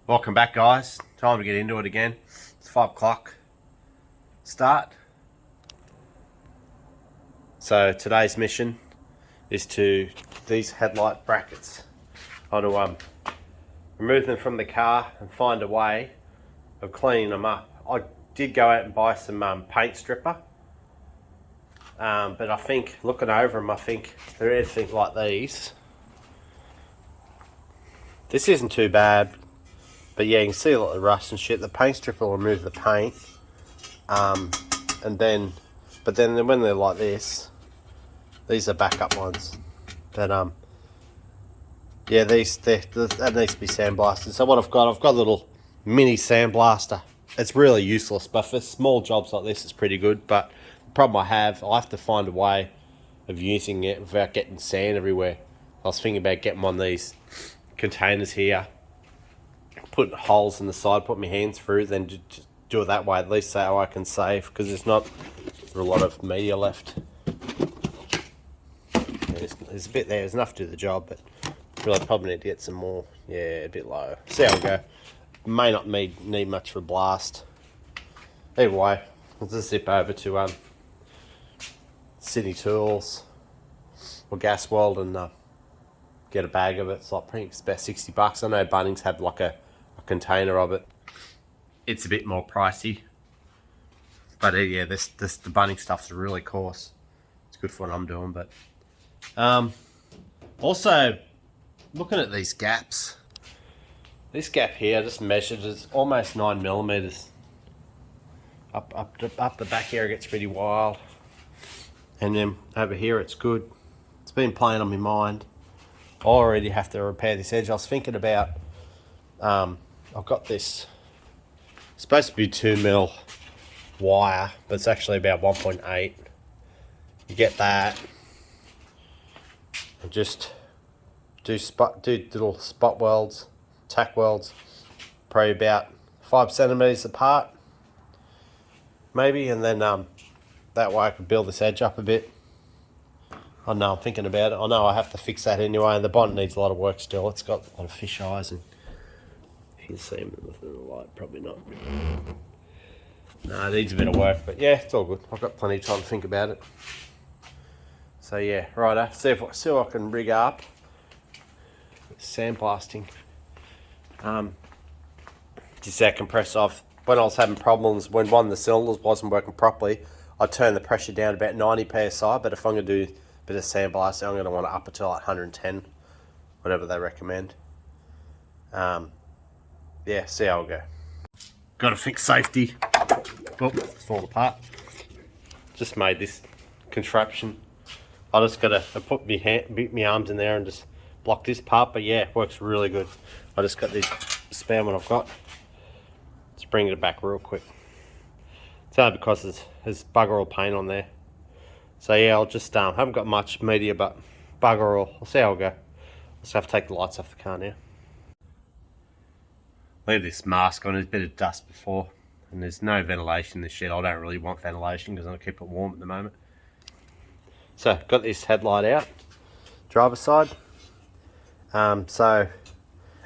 Welcome back, guys. Time to get into it again. It's 5 o'clock. Start. So today's mission is to these headlight brackets. I want to remove them from the car and find a way of cleaning them up. I did go out and buy some paint stripper, but I think looking over them, I think they're anything like these. This isn't too bad. But yeah, you can see a lot of the rust and shit. The paint stripper will remove the paint, but then when they're like this, these are backup ones. But yeah, that needs to be sandblasted. So what I've got a little mini sandblaster. It's really useless, but for small jobs like this, it's pretty good. But the problem I have to find a way of using it without getting sand everywhere. I was thinking about getting one of these containers here. Put holes in the side, put my hands through, then just do it that way. At least so I can save, because there's not a lot of media left. There's a bit there, there's enough to do the job, but really probably need to get some more. Yeah, a bit low. See how we go. May not need much for a blast. Either way, we'll just zip over to City Tools or Gas World and get a bag of it. It's like pretty, it's about $60. I know Bunnings have like a container of it. It's a bit more pricey, but yeah, the Bunnings stuff's really coarse. It's good for what I'm doing. But also looking at these gaps, this gap here I just measured is almost 9mm. Up the back here it gets pretty wild, and then over here it's good. It's been playing on my mind. I already have to repair this edge. I was thinking about, I've got this, it's supposed to be 2mm wire, but it's actually about 1.8. You get that, and just do little spot welds, tack welds, probably about 5cm apart, maybe, and then that way I could build this edge up a bit. I know, I'm thinking about it. I know I have to fix that anyway, and the bond needs a lot of work still. It's got a lot of fish eyes, and if you can see them in the light, probably not. No, it needs a bit of work, but yeah, it's all good. I've got plenty of time to think about it. So yeah, righto. See what I can rig up. Sandblasting. Just that compressor. When I was having problems, when one of the cylinders wasn't working properly, I turned the pressure down about 90 psi. But if I'm going to do bit of sandblasting, I'm going to want to up it to like 110, whatever they recommend. Yeah, see how it'll go. Got to fix safety. Oh, it's falling apart. Just made this contraption. I just got to put my arms in there and just block this part, but yeah, it works really good. I just got this spare one I've got. Let's bring it back real quick. It's only because there's bugger all paint on there. So yeah, I'll just haven't got much media, but bugger all. I'll see how I'll go. I'll just have to take the lights off the car now. Leave this mask on. There's a bit of dust before, and there's no ventilation in this shed. I don't really want ventilation because I keep it warm at the moment. So got this headlight out, driver's side. So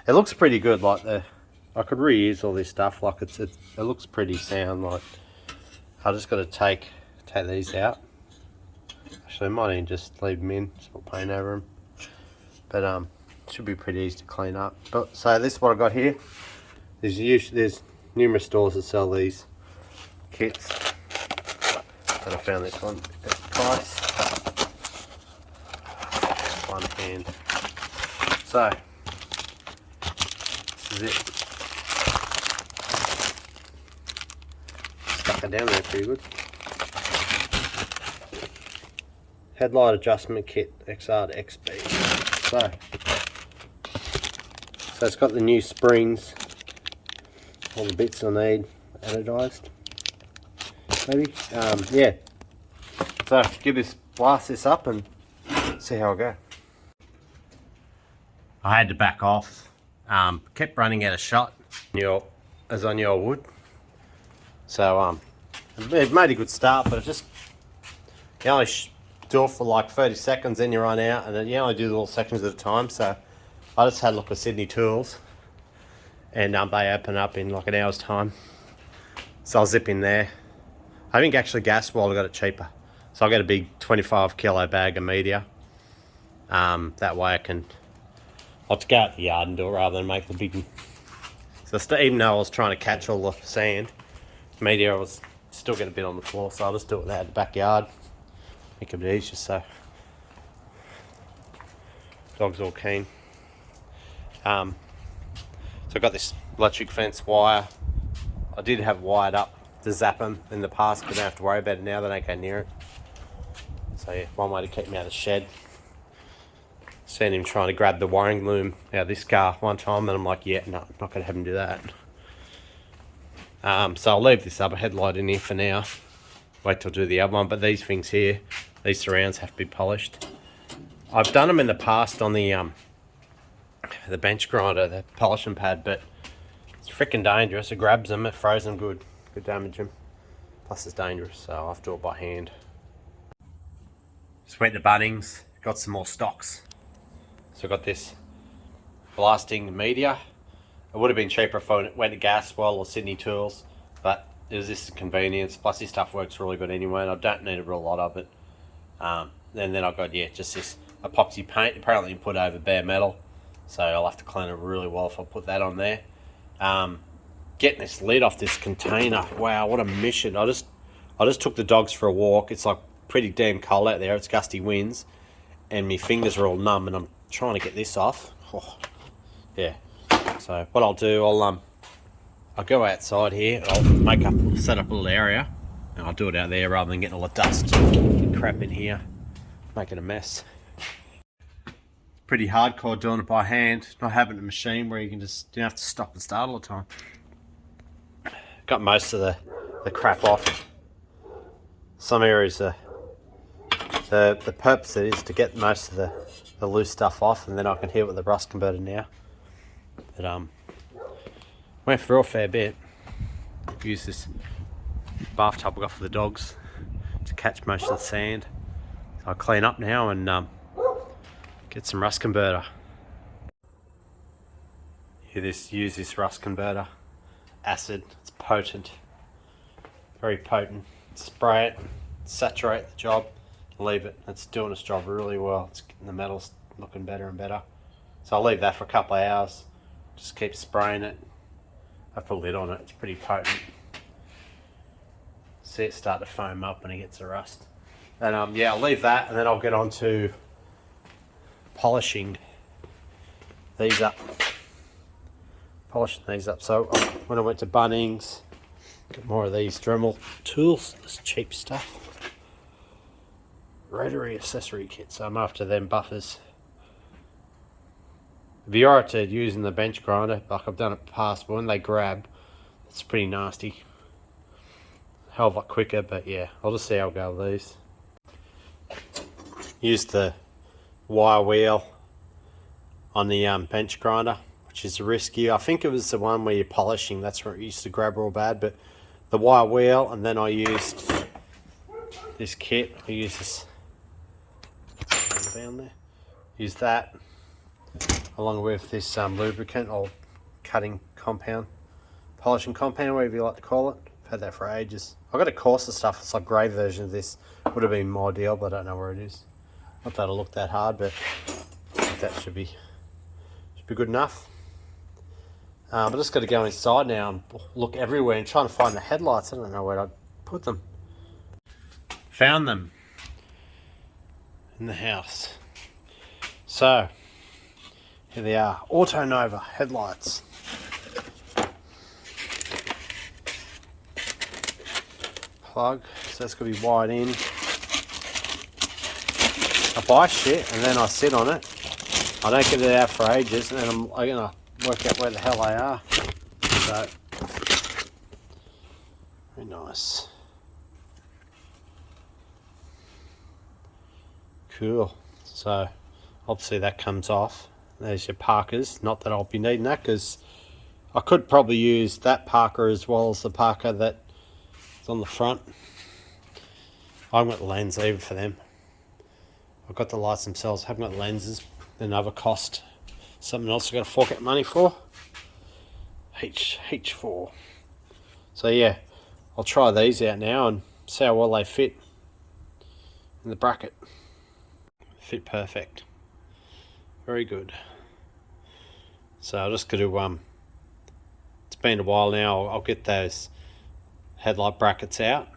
it looks pretty good. Like I could reuse all this stuff. Like it looks pretty sound. Like I just got to take these out. Actually, I might even just leave them in, just put paint over them. But should be pretty easy to clean up. But so this is what I got here. There's numerous stores that sell these kits, but I found this one best price. One hand. So this is it. Stuck it down there pretty good. Headlight adjustment kit, XR to XB. So it's got the new springs, all the bits I need anodized. Maybe, yeah. So blast this up and see how I go. I had to back off. Kept running out of shot, as I knew I would. So it made a good start, but it just you only do it for like 30 seconds, then you run out, and then you only do little sections at a time. So I just had a look at Sydney Tools, and they open up in like an hour's time. So I'll zip in there. I think actually gas well, I got it cheaper. So I'll get a big 25 kilo bag of media. That way I'll just go out the yard and do it rather than make the big. So even though I was trying to catch all the sand, media was still get a bit on the floor, so I'll just do it out in the backyard. Make it a bit easier, so dog's all keen. So I've got this electric fence wire. I did have wired up to zap them in the past, but I don't have to worry about it now. They don't go near it. So yeah, one way to keep me out of the shed. Seen him trying to grab the wiring loom out of this car one time, and I'm like, yeah, no, I'm not going to have him do that. So I'll leave this other headlight in here for now. Wait till I do the other one. But these things here, these surrounds have to be polished. I've done them in the past on the bench grinder, the polishing pad, but it's freaking dangerous. It grabs them, it throws them good, could damage them. Plus it's dangerous, so I'll have to do it by hand. Just went to Bunnings, got some more stocks. So I got this blasting media. It would have been cheaper if I went to Gaswell or Sydney Tools, but it was just a convenience. Plus this stuff works really good anyway, and I don't need a real lot of it. And then I got, yeah, just this epoxy paint. Apparently you put over bare metal, so I'll have to clean it really well if I put that on there. Getting this lid off this container, wow, what a mission. I just took the dogs for a walk. It's like pretty damn cold out there. It's gusty winds, and my fingers are all numb, and I'm trying to get this off. Oh, yeah. So what I'll do, I'll go outside here. I'll set up a little area, and I'll do it out there rather than getting all the dust and crap in here, making a mess. Pretty hardcore doing it by hand, not having a machine where you can just, you don't have to stop and start all the time. Got most of the crap off. Some areas the purpose is to get most of the loose stuff off, and then I can hit it with the rust converter now. But went through a fair bit. Use this bathtub I got for the dogs to catch most of the sand. So I'll clean up now and get some rust converter. Use this rust converter. Acid, it's potent. Very potent. Spray it, saturate the job, leave it. It's doing its job really well. It's getting the metal's looking better and better. So I'll leave that for a couple of hours. Just keep spraying it. I put a lid on it, it's pretty potent. See it start to foam up when it gets the rust. And yeah, I'll leave that, and then I'll get on to polishing these up. So when I went to Bunnings, got more of these Dremel tools, this cheap stuff. Rotary accessory kit, so I'm after them buffers. It'd be alright to using the bench grinder, like I've done it past, but when they grab, it's pretty nasty. Hell of a lot quicker, but yeah, I'll just see how I go with these. Use the wire wheel on the bench grinder, which is risky. I think it was the one where you're polishing, that's where it used to grab real bad, but the wire wheel, and then I used this kit. I use this down there. Use that along with this lubricant or cutting compound, polishing compound, whatever you like to call it. I've had that for ages. I've got a coarser stuff, it's like grey version of this. Would have been more ideal, but I don't know where it is. Not that it'll look that hard, but I think that should be good enough. I just got to go inside now and look everywhere and trying to find the headlights. I don't know where I put them. Found them in the house. So here they are, Auto Nova headlights. Plug, so that's going to be wired in. I buy shit and then I sit on it. I don't get it out for ages, and then I'm going to work out where the hell they are. So, very nice. Cool. So, obviously that comes off. There's your parkers. Not that I'll be needing that, because I could probably use that parker as well as the parker that's on the front. I haven't got the lens either for them. I've got the lights themselves. I haven't got lenses. Another cost. Something else I've got to fork out money for. H4. So yeah, I'll try these out now and see how well they fit in the bracket. Fit perfect. Very good. So I'll just got to it's been a while now. I'll get those headlight brackets out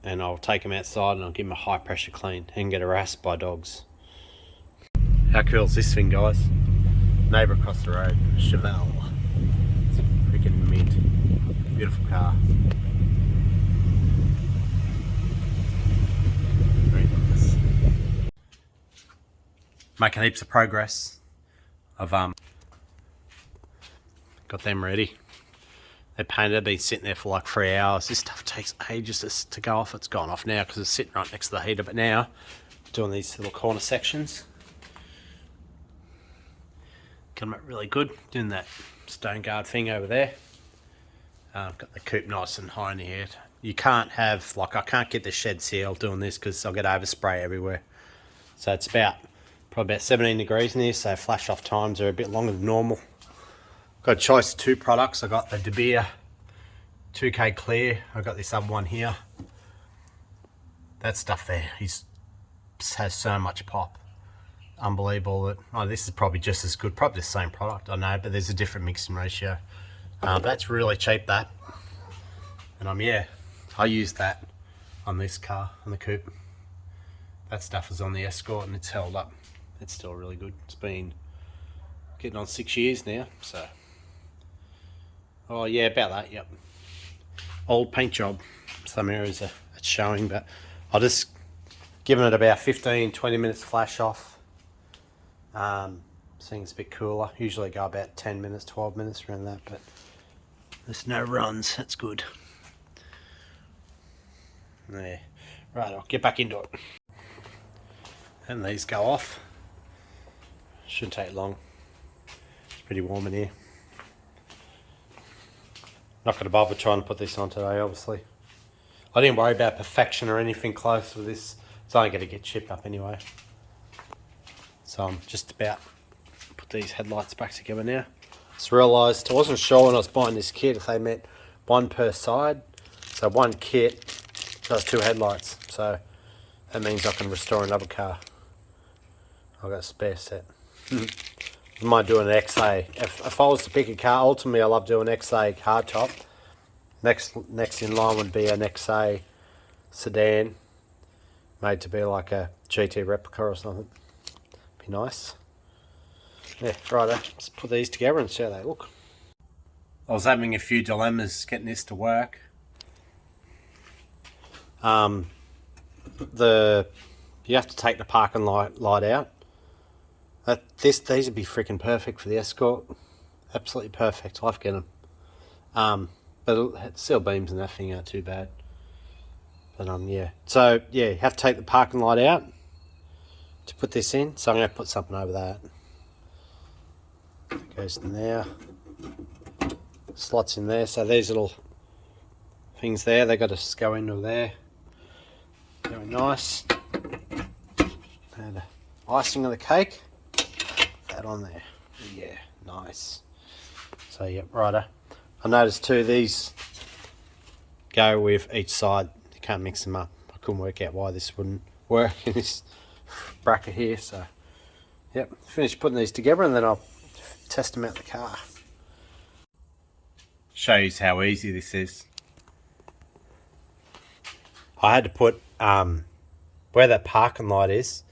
and I'll take them outside and I'll give them a high pressure clean and get harassed by dogs. How cool is this thing, guys? Neighbour across the road, Chevelle. It's freaking mint. Beautiful car. Very nice. Making heaps of progress. I've got them ready. They're painted, been sitting there for like 3 hours. This stuff takes ages to go off. It's gone off now because it's sitting right next to the heater, but now doing these little corner sections. Come up really good, doing that stone guard thing over there. Got the coupe nice and high in the air. You can't have, like, I can't get the shed sealed doing this because I'll get overspray everywhere. So it's probably about 17 degrees in here, so flash off times are a bit longer than normal. Got a choice of 2 products. I got the De Beer 2K Clear. I got this other one here. That stuff there, has so much pop. Unbelievable. This is probably just as good, probably the same product, I know, but there's a different mixing ratio. That's really cheap, that. And yeah, I used that on this car, on the coupe. That stuff is on the Escort and it's held up. It's still really good. It's been getting on 6 years now, so. Oh yeah, about that, yep. Old paint job. Some areas it's showing, but I'll just giving it about 15-20 minutes flash off. Seeing it's a bit cooler. Usually go about 10 minutes, 12 minutes around that, but there's no runs. That's good. There. Right, I'll get back into it. And these go off. Shouldn't take long. It's pretty warm in here. Not going to bother trying to put this on today, obviously. I didn't worry about perfection or anything close with this. It's only going to get chipped up anyway. So I'm just about to put these headlights back together now. Just realised I wasn't sure when I was buying this kit if they meant one per side. So one kit does 2 headlights. So that means I can restore another car. I've got a spare set. I might do an XA. If I was to pick a car, ultimately I love doing XA hardtop. Next in line would be an XA sedan, made to be like a GT replica or something. Be nice. Yeah, right. Let's put these together and see how they look. I was having a few dilemmas getting this to work. You have to take the parking light out. These would be freaking perfect for the Escort. Absolutely perfect. I'll have to get them. But steel beams and that thing aren't too bad. But yeah. So yeah, you have to take the parking light out to put this in. So I'm going to put something over that. It goes in there. Slots in there. So these little things there, they got to go into there. Very nice. And icing on the cake. That on there. Yeah, nice. So yeah, righto. I noticed too, these go with each side. You can't mix them up. I couldn't work out why this wouldn't work in this bracket here. So yep, finished putting these together and then I'll test them out the car. Show you how easy this is. I had to put where that parking light is,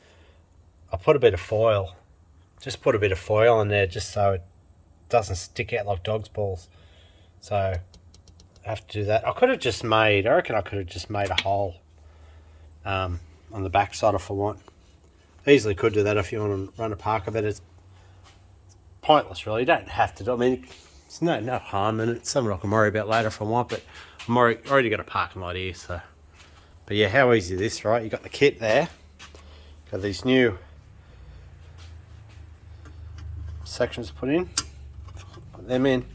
I put a bit of foil. Just put a bit of foil in there just so it doesn't stick out like dog's balls. So I have to do that. I reckon I could have just made a hole on the back side if I want. Easily could do that if you want to run a parker, but it's pointless really. You don't have to do it. I mean, there's no harm in it. It's something I can worry about later if I want, but I'm already got a parking lot here, so. But yeah, how easy is this, right? You got the kit there. Got these new sections put in. Put them in.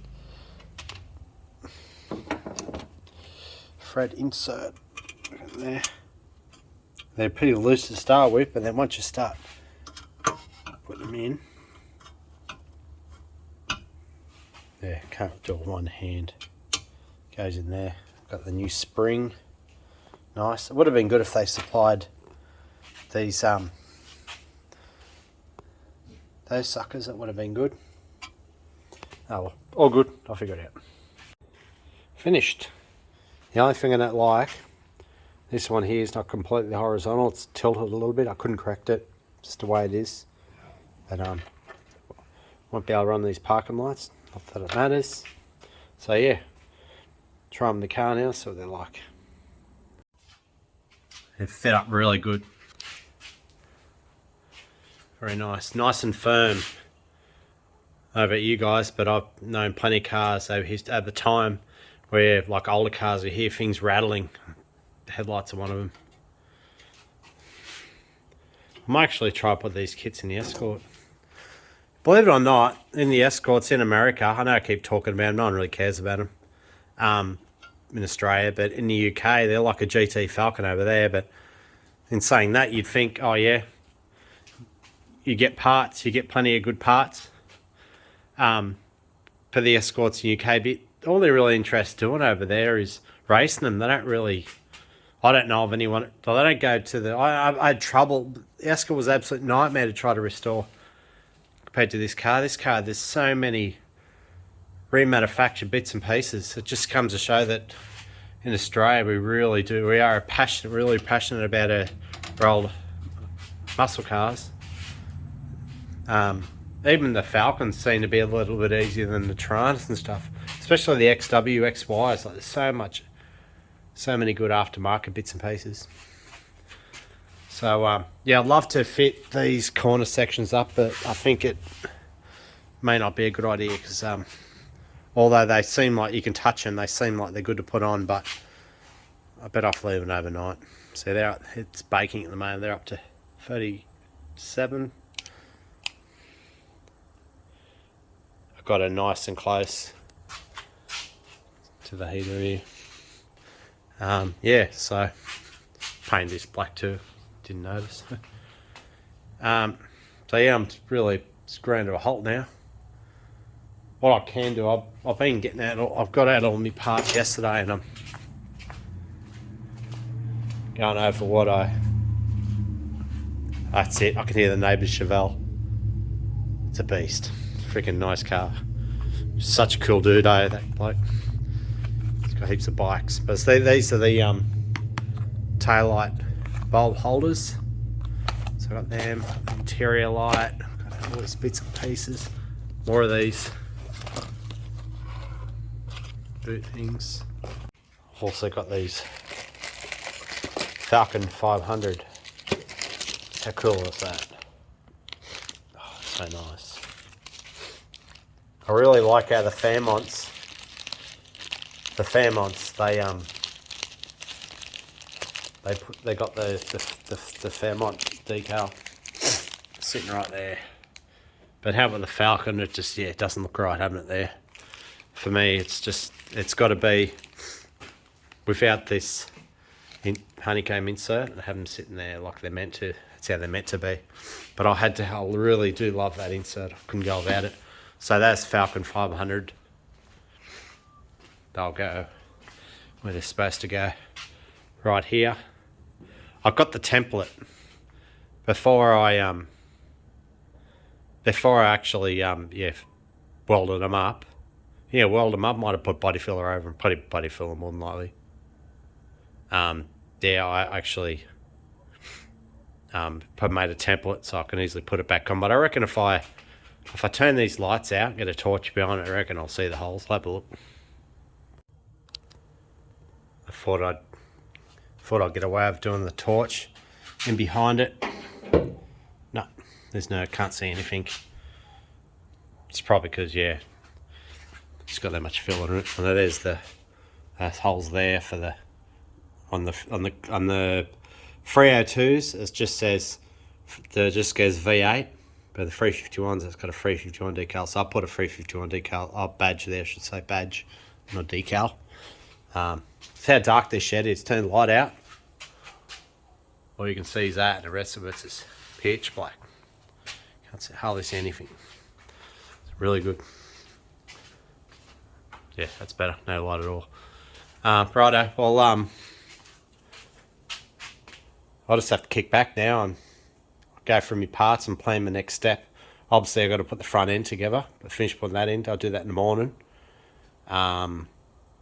Thread insert there. They're pretty loose to start with, but then once you start putting them in, there, can't do it with one hand. Goes in there. Got the new spring. Nice. It would have been good if they supplied these those suckers. That would have been good. Oh well, all good. I'll figure it out. Finished. The only thing I don't like, this one here is not completely horizontal. It's tilted a little bit. I couldn't correct it. Just the way it is. But won't be able to run these parking lights. Not that it matters. So yeah, try them in the car now. See what they're like. They're fit up really good. Very nice. Nice and firm. I don't know about you guys, but I've known plenty of cars at the time where, like older cars, we hear things rattling. The headlights are one of them. I might actually try to put these kits in the Escort. Believe it or not, in the Escorts in America, I know I keep talking about them, no one really cares about them in Australia, but in the UK, they're like a GT Falcon over there. But in saying that, you'd think, oh yeah, you get parts, you get plenty of good parts. For the Escorts in UK, but all they're really interested in doing over there is racing them. They don't really, I don't know of anyone, they don't go to the, I had trouble. The Escort was an absolute nightmare to try to restore compared to this car. This car, there's so many remanufactured bits and pieces. It just comes to show that in Australia we really do, we are really passionate about our old muscle cars. Even the Falcons seem to be a little bit easier than the Taranas and stuff, especially the XW, XY. It's like there's so many good aftermarket bits and pieces. So yeah, I'd love to fit these corner sections up, but I think it may not be a good idea because although they seem like you can touch them, they seem like they're good to put on, but I bet I'll leave them overnight. So it's baking at the moment. They're up to 37. Got it nice and close to the heater here. Yeah, so painted this black too, didn't notice. So yeah, I'm really screwing to a halt now. What I can do, I've been getting out, I've got out all my parts yesterday and I'm going over what that's it, I can hear the neighbour's Chevelle. It's a beast. Freaking nice car. Such a cool dude, eh, that bloke. He's got heaps of bikes. But these are the taillight bulb holders. So I've got them, interior light, I've got all these bits and pieces. More of these boot things. I've also got these Falcon 500. How cool is that? Oh, so nice. I really like how the Fairmonts, they got the Fairmont decal sitting right there. But how about the Falcon? It just, yeah, it doesn't look right having it there. For me, it's got to be without this honeycomb insert. I have them sitting there like they're meant to. That's how they're meant to be. But I really do love that insert. I couldn't go without it. So that's Falcon 500. They'll go where they're supposed to go. Right here. I've got the template before I actually welded them up. Yeah, weld them up. Might have put body filler over and put body filler more than likely. Yeah, I actually made a template so I can easily put it back on. But I reckon if I turn these lights out, get a torch behind it, I reckon I'll see the holes. Have a look. I thought I'd get away with doing the torch in behind it. No, can't see anything. It's probably because, yeah, it's got that much filler in it. And there's the holes there for the on the 302s. It just says goes V8. But the 351s, it's got a 351 decal, so I'll put a 351 decal, badge there, I should say badge, not decal. It's how dark this shed is. Turn the light out. All you can see is that, and the rest of it's just pitch black. Can't hardly see anything. It's really good. Yeah, that's better. No light at all. Righto. Well, I'll just have to kick back now and go through my parts and plan my next step. Obviously, I've got to put the front end together. But finish putting that in. I'll do that in the morning. And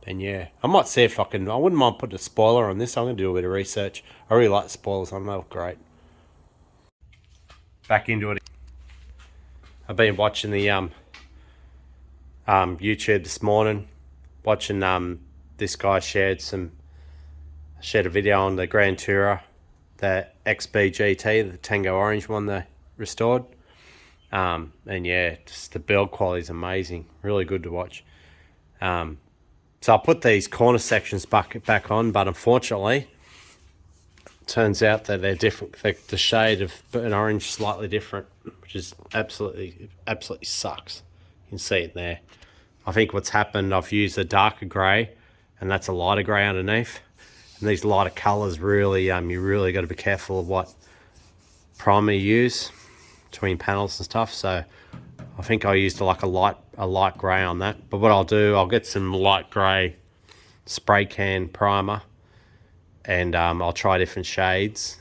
yeah, I might see if I can. I wouldn't mind putting a spoiler on this. I'm going to do a bit of research. I really like the spoilers on them. They look great. Back into it. I've been watching the YouTube this morning. Watching this guy shared a video on the Grand Tourer, the XB GT, the Tango Orange one they restored. And yeah, just the build quality is amazing. Really good to watch. So I put these corner sections back on, but unfortunately, it turns out that they're different. The shade of burnt orange is slightly different, which is absolutely sucks. You can see it there. I think what's happened, I've used a darker grey, and that's a lighter grey underneath. And these lighter colours really, you really got to be careful of what primer you use between panels and stuff. So I think I used like a light grey on that. But what I'll do, I'll get some light grey spray can primer, and I'll try different shades,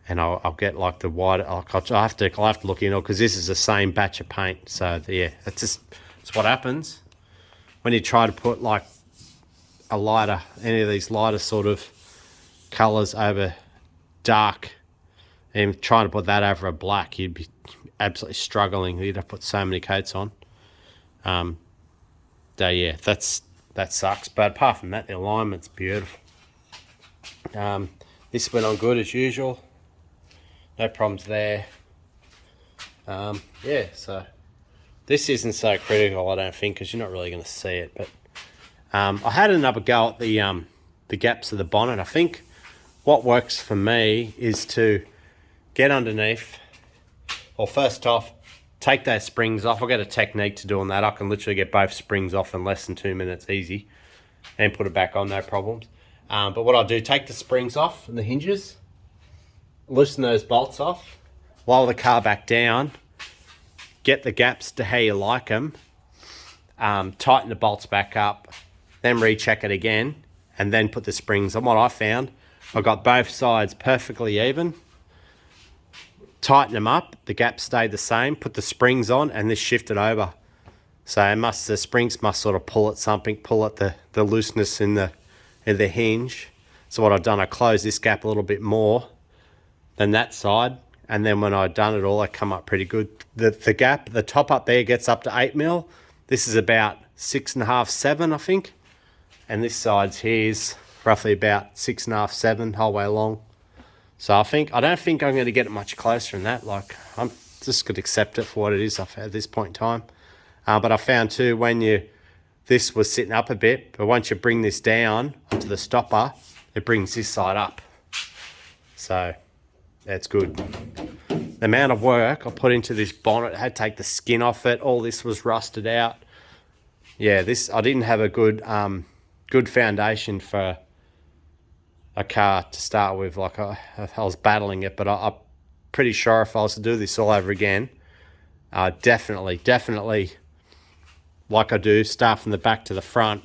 and I'll get like the white. I'll have to look because this is the same batch of paint. So yeah, it's what happens when you try to put like any of these lighter sort of colours over dark, and trying to put that over a black, you'd be absolutely struggling. You'd have to put so many coats on. So yeah, that sucks. But apart from that, the alignment's beautiful. This went on good as usual. No problems there. Yeah, so this isn't so critical, I don't think, because you're not really going to see it. But I had another go at the gaps of the bonnet. I think what works for me is to get underneath. Well, first off, take those springs off. I've got a technique to doing that. I can literally get both springs off in less than 2 minutes, easy, and put it back on, no problems. But what I'll do, take the springs off and the hinges, loosen those bolts off, lower the car back down, get the gaps to how you like them, tighten the bolts back up, then recheck it again, and then put the springs on. What I found, I got both sides perfectly even, tighten them up, the gaps stayed the same, put the springs on, and this shifted over. So the springs must sort of pull at the looseness in the hinge. So what I've done, I closed this gap a little bit more than that side, and then when I'd done it all, I come up pretty good. The gap, the top up there gets up to 8 mil. This is about 6.5, 7, I think. And this side's here's roughly about 6.5, 7 whole way along. So I don't think I'm going to get it much closer than that. Like, I'm just going to accept it for what it is at this point in time. But I found too, this was sitting up a bit, but once you bring this down onto the stopper, it brings this side up. So that's good. The amount of work I put into this bonnet, I had to take the skin off it. All this was rusted out. Yeah, I didn't have a good foundation for a car to start with. Like I was battling it, but I'm pretty sure if I was to do this all over again, definitely, like I do, start from the back to the front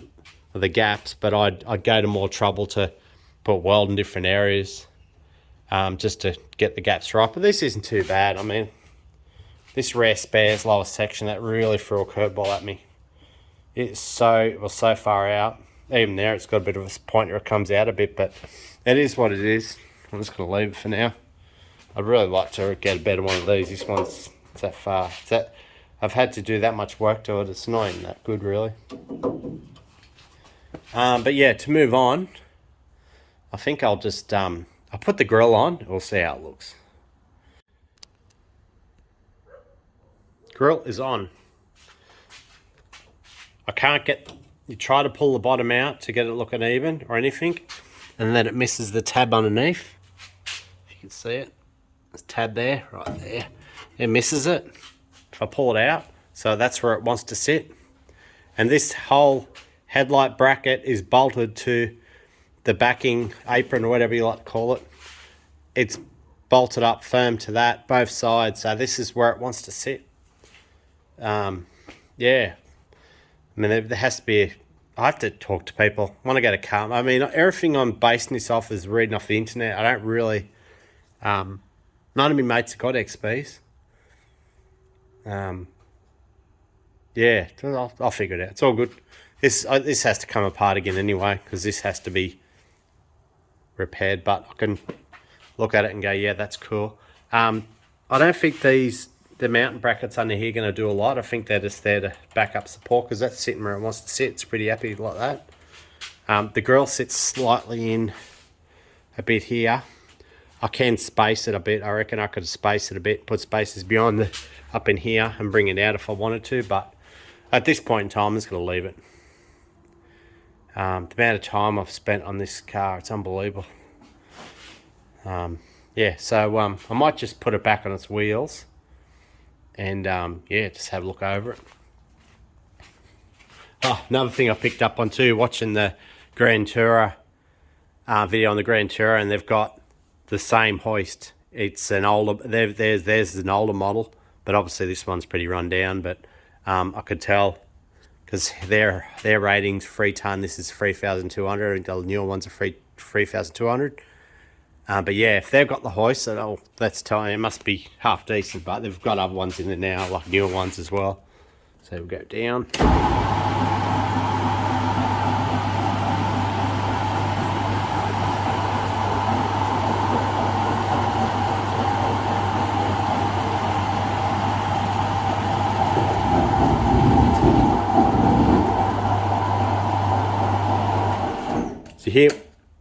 of the gaps, but I'd go to more trouble to put weld in different areas, just to get the gaps right. But this isn't too bad. I mean, this rare spares lower section, that really threw a curveball at me. It was so far out. Even there, it's got a bit of a point where it comes out a bit, but it is what it is. I'm just going to leave it for now. I'd really like to get a better one of these. This one's that far. I've had to do that much work to it. It's not even that good, really. But yeah, to move on, I think I'll just I'll put the grill on. We'll see how it looks. Grill is on. You try to pull the bottom out to get it looking even or anything, and then it misses the tab underneath. If you can see it, there's a tab there, right there. It misses it. If I pull it out, so that's where it wants to sit. And this whole headlight bracket is bolted to the backing apron or whatever you like to call it. It's bolted up firm to that, both sides. So this is where it wants to sit. Yeah. I mean, there has to be, I have to talk to people. I want to go to car. I mean, everything I'm basing this off is reading off the internet. I don't really, none of my mates have got XBs. Yeah, I'll figure it out. It's all good. This has to come apart again anyway, because this has to be repaired, but I can look at it and go, yeah, that's cool. I don't think the mountain brackets under here are going to do a lot. I think they're just there to back up support, because that's sitting where it wants to sit. It's pretty happy like that. The grill sits slightly in a bit here. I can space it a bit. I reckon I could space it a bit, put spaces beyond up in here and bring it out if I wanted to, but at this point in time, I'm just going to leave it. The amount of time I've spent on this car, it's unbelievable. Yeah, so I might just put it back on its wheels and yeah, just have a look over it. Oh, another thing I picked up on too, watching the Grand Tourer video on the Grand Tourer, and they've got the same hoist. It's an older, theirs is an older model, but obviously this one's pretty run down, but I could tell because their rating's 3 ton, this is 3,200, I think the newer ones are 3,200. But yeah, if they've got the hoist, so that's telling it must be half decent, but they've got other ones in there now, like newer ones as well. So we'll go down. So here,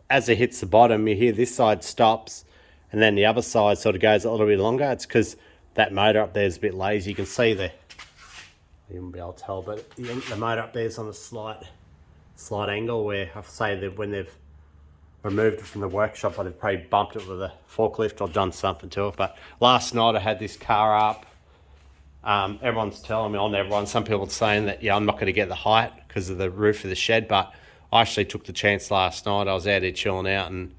as it hits the bottom, you hear this side stops, and then the other side sort of goes a little bit longer. It's because that motor up there is a bit lazy. You can see the, you won't be able to tell, but the motor up there is on a slight angle, where I say that when they've removed it from the workshop, I'd have probably bumped it with a forklift or done something to it. But last night I had this car up. Everyone's telling me, some people are saying that, yeah, I'm not going to get the height because of the roof of the shed, but I actually took the chance last night. I was out here chilling out and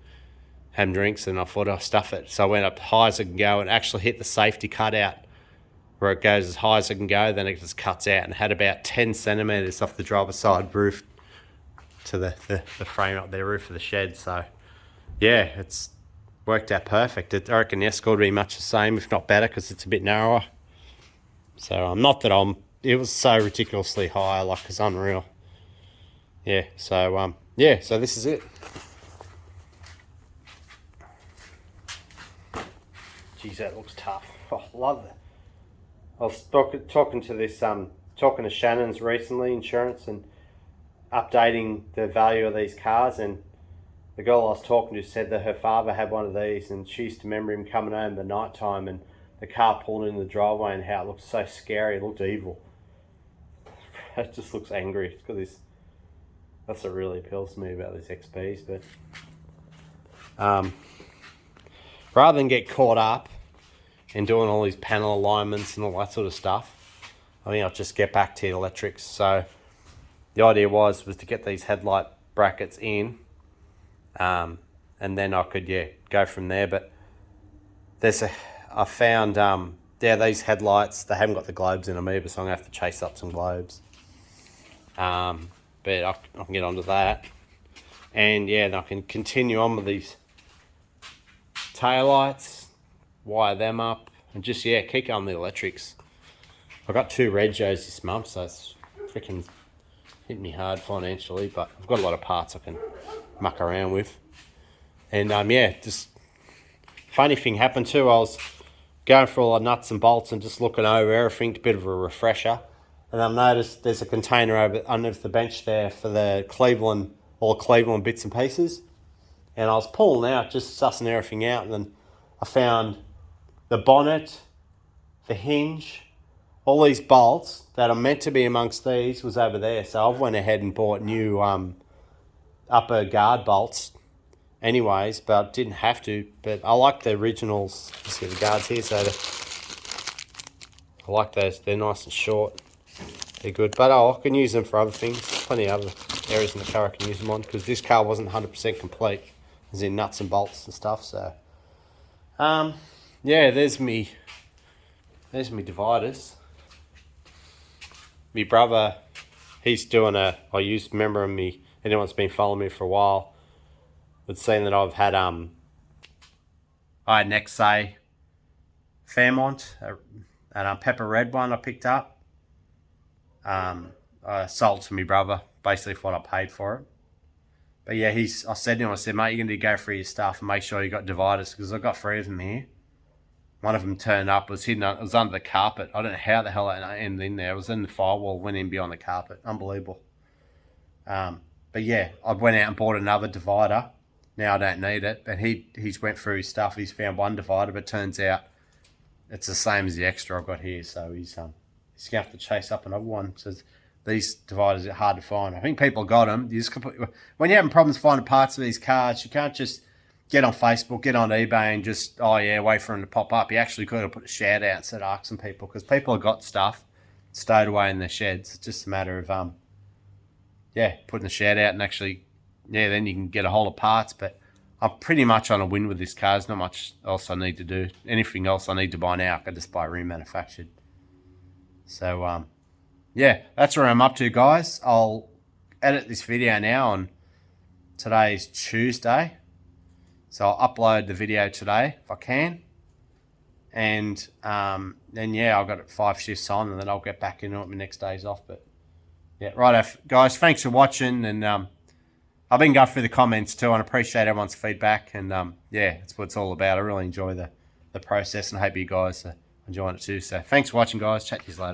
having drinks, and I thought I'd stuff it. So I went up high as I can go and actually hit the safety cutout where it goes as high as I can go. Then it just cuts out, and had about 10 centimetres off the driver's side roof to the frame up there, roof of the shed. So yeah, it's worked out perfect. I reckon the Escort would be much the same, if not better, because it's a bit narrower. So not that it was so ridiculously high, like it's unreal. Yeah, so yeah, so this is it. Geez, that looks tough. Oh, love it. I was talking to Shannon's recently, insurance, and updating the value of these cars, and the girl I was talking to said that her father had one of these, and she used to remember him coming home at night time and the car pulling in the driveway, and how it looked so scary. It looked evil. It just looks angry. It's got this. That's what really appeals to me about these XBs. But rather than get caught up in doing all these panel alignments and all that sort of stuff, I think I'll just get back to the electrics. So the idea was to get these headlight brackets in, and then I could go from there. But I found these headlights, they haven't got the globes in them either, so I'm gonna have to chase up some globes. But I can get onto that, and yeah, I can continue on with these taillights, wire them up, and just keep going the electrics. I got 2 regos this month, so it's freaking hit me hard financially, but I've got a lot of parts I can muck around with. And just funny thing happened too. I was going for all the nuts and bolts and just looking over everything, a bit of a refresher. And I've noticed there's a container underneath the bench there for the Cleveland bits and pieces. And I was pulling out, just sussing everything out, and then I found the bonnet, the hinge, all these bolts that are meant to be amongst these was over there. So I've went ahead and bought new upper guard bolts anyways, but didn't have to. But I like the originals. You see the guards here, so I like those. They're nice and short. They're good, but I can use them for other things. Plenty of other areas in the car I can use them on, because this car wasn't 100% complete, as in nuts and bolts and stuff. So yeah, there's me dividers. My brother, he's doing a, I used, remember me, anyone that's been following me for a while, would seen that I've had, I had an XA Fairmont, and a pepper red one I picked up. I sold to my brother, basically for what I paid for it. But yeah, I said to him, I said, mate, you're going to go through your stuff and make sure you got dividers, because I've got 3 of them here. One of them turned up, was hidden, it was under the carpet. I don't know how the hell it ended in there. It was in the firewall, went in behind the carpet. Unbelievable. But yeah, I went out and bought another divider. Now I don't need it. But he's went through his stuff. He's found one divider, but turns out it's the same as the extra I've got here. So he's going to have to chase up another one. So these dividers are hard to find. I think people got them. When you're having problems finding parts of these cars, you can't just get on Facebook, get on eBay and just, oh yeah, wait for them to pop up. You actually got to put a shout out instead of asking people, because people have got stuff stowed away in their sheds. It's just a matter of, putting the shout out and actually, then you can get a hold of parts. But I'm pretty much on a win with this car. There's not much else I need to do. Anything else I need to buy now, I can just buy remanufactured. So, that's where I'm up to, guys. I'll edit this video now on today's Tuesday. So I'll upload the video today if I can. And then, I've got 5 shifts on, and then I'll get back into it my next day's off. But, right, guys, thanks for watching. And I've been going through the comments too, and I appreciate everyone's feedback. And, that's what it's all about. I really enjoy the process, and I hope you guys are enjoying it too. So thanks for watching, guys. Chat to you later.